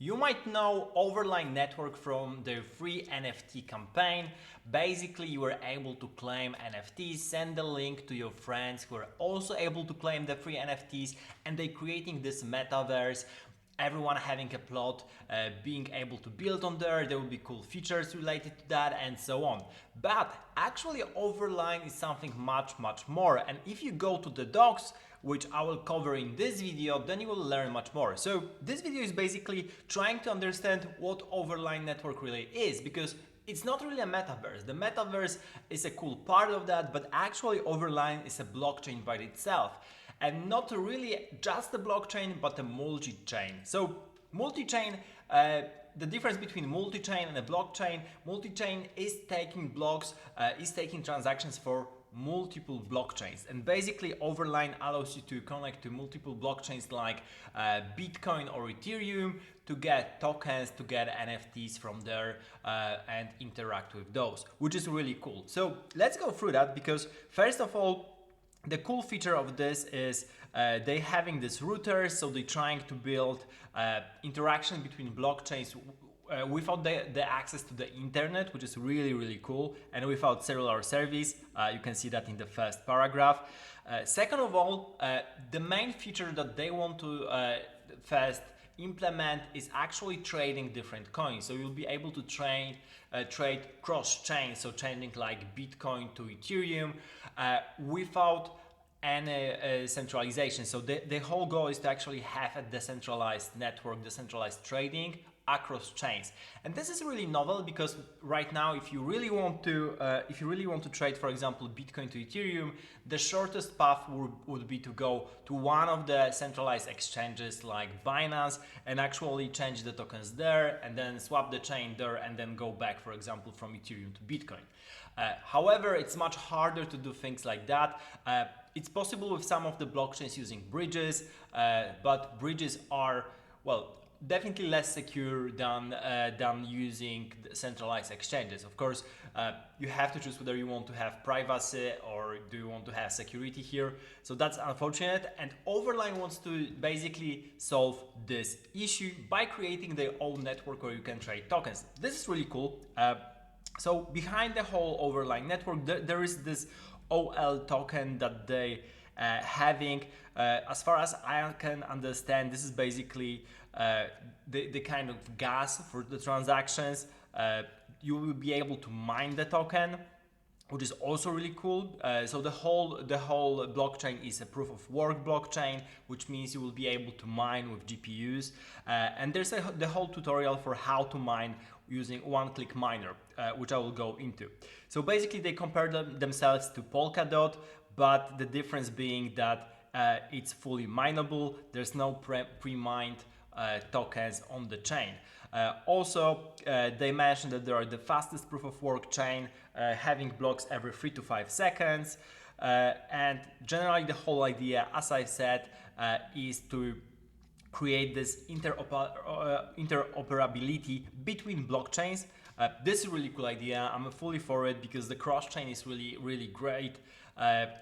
You might know Overline Network from their free NFT campaign. Basically, you were able to claim NFTs, send the link to your friends who are also able to claim the free NFTs, and they're creating this metaverse. Everyone having a plot, being able to build on there will be cool features related to that and so on. But actually Overline is something much more, and if you go to the docs, which I will cover in this video, then you will learn much more. So this video is basically trying to understand what Overline Network really is, because it's not really a metaverse. The metaverse is a cool part of that, but actually Overline is a blockchain by itself. And not really just a blockchain, but a multi-chain. So multi-chain, the difference between multi-chain and a blockchain, multi-chain is taking blocks, is taking transactions for multiple blockchains, and basically Overline allows you to connect to multiple blockchains like Bitcoin or Ethereum to get tokens, to get NFTs from there and interact with those, which is really cool. So let's go through that, because first of all, the cool feature of this is they having this router, so they're trying to build interaction between blockchains without the access to the internet, which is really cool, and without cellular service. You can see that in the first paragraph. Second of all, the main feature that they want to first implement is actually trading different coins. So you'll be able to trade cross-chain, so changing like Bitcoin to Ethereum without any centralization. So the whole goal is to actually have a decentralized network, decentralized trading across chains. And this is really novel, because right now, if you really want to trade, for example, Bitcoin to Ethereum, the shortest path would be to go to one of the centralized exchanges like Binance and actually change the tokens there, and then swap the chain there, and then go back, for example, from Ethereum to Bitcoin. However, it's much harder to do things like that. It's possible with some of the blockchains using bridges, but bridges are, well, definitely less secure than using centralized exchanges. Of course, you have to choose whether you want to have privacy or do you want to have security here. So that's unfortunate, and Overline wants to basically solve this issue by creating their own network where you can trade tokens. This is really cool. So behind the whole Overline network, there is this OL token that they having. As far as I can understand, this is basically the kind of gas for the transactions. You will be able to mine the token, which is also really cool. So the whole blockchain is a proof of work blockchain, which means you will be able to mine with GPUs. And there's the whole tutorial for how to mine using one-click miner, which I will go into. So basically they compare themselves to Polkadot, but the difference being that it's fully mineable. There's no pre-mined tokens on the chain. Also, they mentioned that they are the fastest proof of work chain, having blocks every 3 to 5 seconds. And generally the whole idea, as I said, is to create this interoperability between blockchains. This is a really cool idea. I'm fully for it, because the cross-chain is really great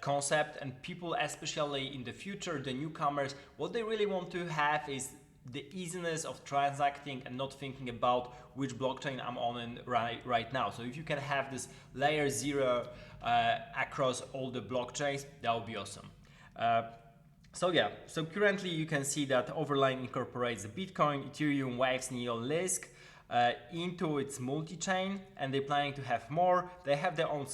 concept, and people, especially in the future, the newcomers, what they really want to have is the easiness of transacting and not thinking about which blockchain I'm on right now. So if you can have this layer 0 across all the blockchains, that would be awesome. So yeah, so currently you can see that Overline incorporates the Bitcoin, Ethereum, Waves, Neo, Lisk into its multi-chain, and they're planning to have more. They have their own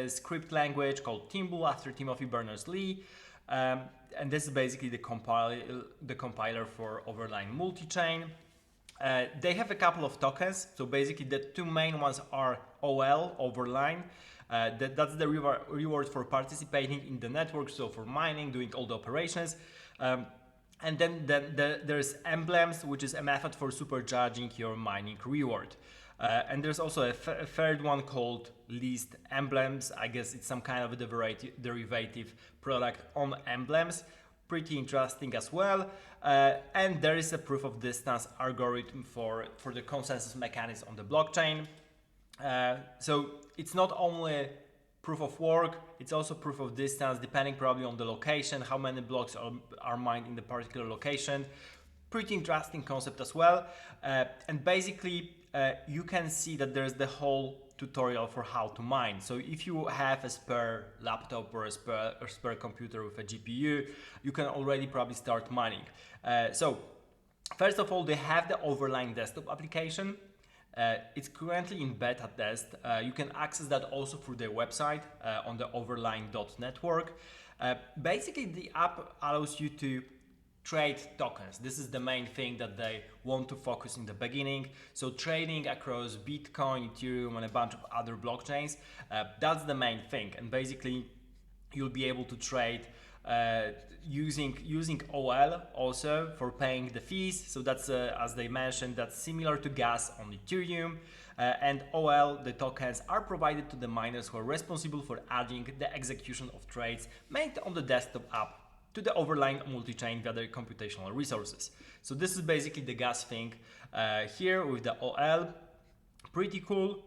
script language called Timbu after Timothy Berners-Lee, and this is basically the compiler for Overline multi-chain. They have a couple of tokens, so basically the two main ones are OL, Overline. That's the reward for participating in the network, so for mining, doing all the operations. And then there's emblems, which is a method for supercharging your mining reward. And there's also a third one called leased emblems. I guess it's some kind of a derivative product on emblems. Pretty interesting as well. And there is a proof of distance algorithm for the consensus mechanism on the blockchain. So it's not only proof of work, it's also proof of distance, depending probably on the location, how many blocks are mined in the particular location. Pretty interesting concept as well. And basically, you can see that there's the whole tutorial for how to mine. So if you have a spare laptop or a spare computer with a GPU, you can already probably start mining. So first of all, they have the Overline desktop application. It's currently in beta test. You can access that also through their website on the overline.network. Basically, the app allows you to trade tokens. This is the main thing that they want to focus in the beginning. So trading across Bitcoin, Ethereum, and a bunch of other blockchains, that's the main thing. And basically, you'll be able to trade using OL also for paying the fees. So that's, as they mentioned, that's similar to gas on Ethereum. And OL, the tokens, are provided to the miners who are responsible for adding the execution of trades made on the desktop app to the Overline multi-chain via their computational resources. So this is basically the gas thing here with the OL. Pretty cool.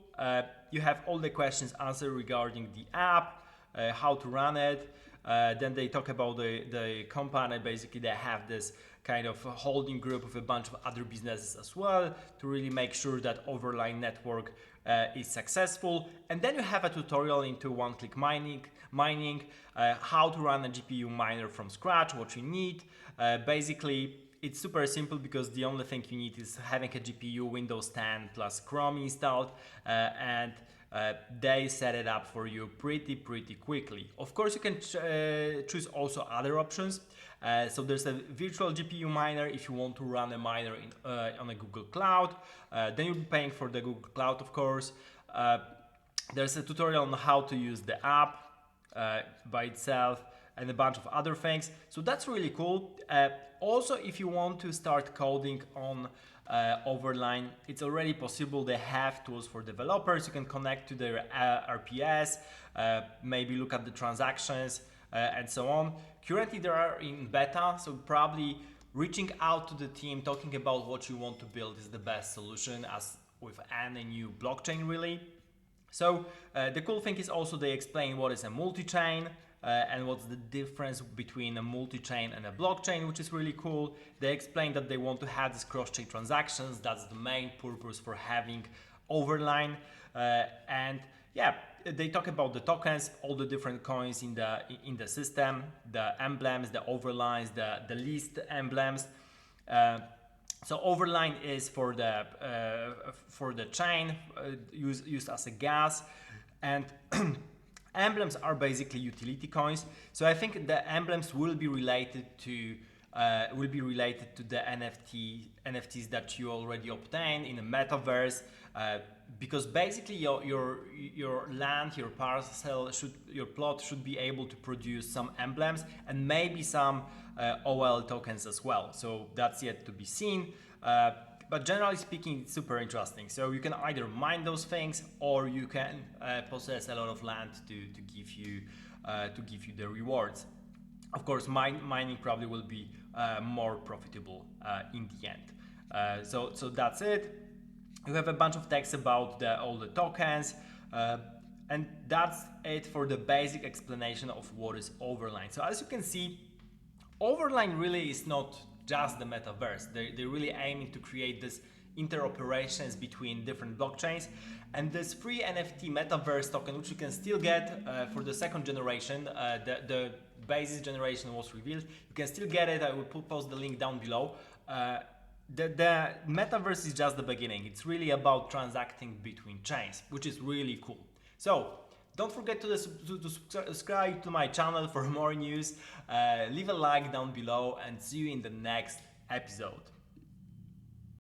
You have all the questions answered regarding the app, how to run it. Then they talk about the company. Basically, they have this kind of holding group with a bunch of other businesses as well to really make sure that Overline Network is successful. And then you have a tutorial into one-click mining, how to run a GPU miner from scratch, what you need. Basically, it's super simple because the only thing you need is having a GPU, Windows 10 plus Chrome installed, and they set it up for you pretty quickly. Of course, you can choose also other options. So there's a virtual GPU miner if you want to run a miner on a Google Cloud. Then you'll be paying for the Google Cloud, of course. There's a tutorial on how to use the app by itself and a bunch of other things. So that's really cool. Also, if you want to start coding on Overline, it's already possible. They have tools for developers. You can connect to their RPS, maybe look at the transactions and so on. Currently, they are in beta, so probably reaching out to the team, talking about what you want to build is the best solution, as with any new blockchain, really. So the cool thing is also they explain what is a multi-chain and what's the difference between a multi-chain and a blockchain, which is really cool. They explain that they want to have these cross-chain transactions. That's the main purpose for having Overline. And yeah, they talk about the tokens, all the different coins in the system, the emblems, the overlines, the list emblems. So Overline is for the chain used as a gas, and emblems are basically utility coins. So I think the emblems will be related to the NFTs that you already obtain in the metaverse, because basically your land, your parcel, your plot should be able to produce some emblems and maybe some OL tokens as well. So that's yet to be seen. But generally speaking, it's super interesting. So you can either mine those things, or you can possess a lot of land to give you the rewards. Of course, mining probably will be more profitable in the end. So that's it. You have a bunch of text about all the tokens, and that's it for the basic explanation of what is Overline. So as you can see, Overline really is not just the metaverse. They're really aiming to create this interoperations between different blockchains, and this free NFT metaverse token, which you can still get for the second generation, the basis generation was revealed. You can still get it. I will post the link down below. The metaverse is just the beginning. It's really about transacting between chains, which is really cool. So don't forget to subscribe to my channel for more news. Leave a like down below, and see you in the next episode.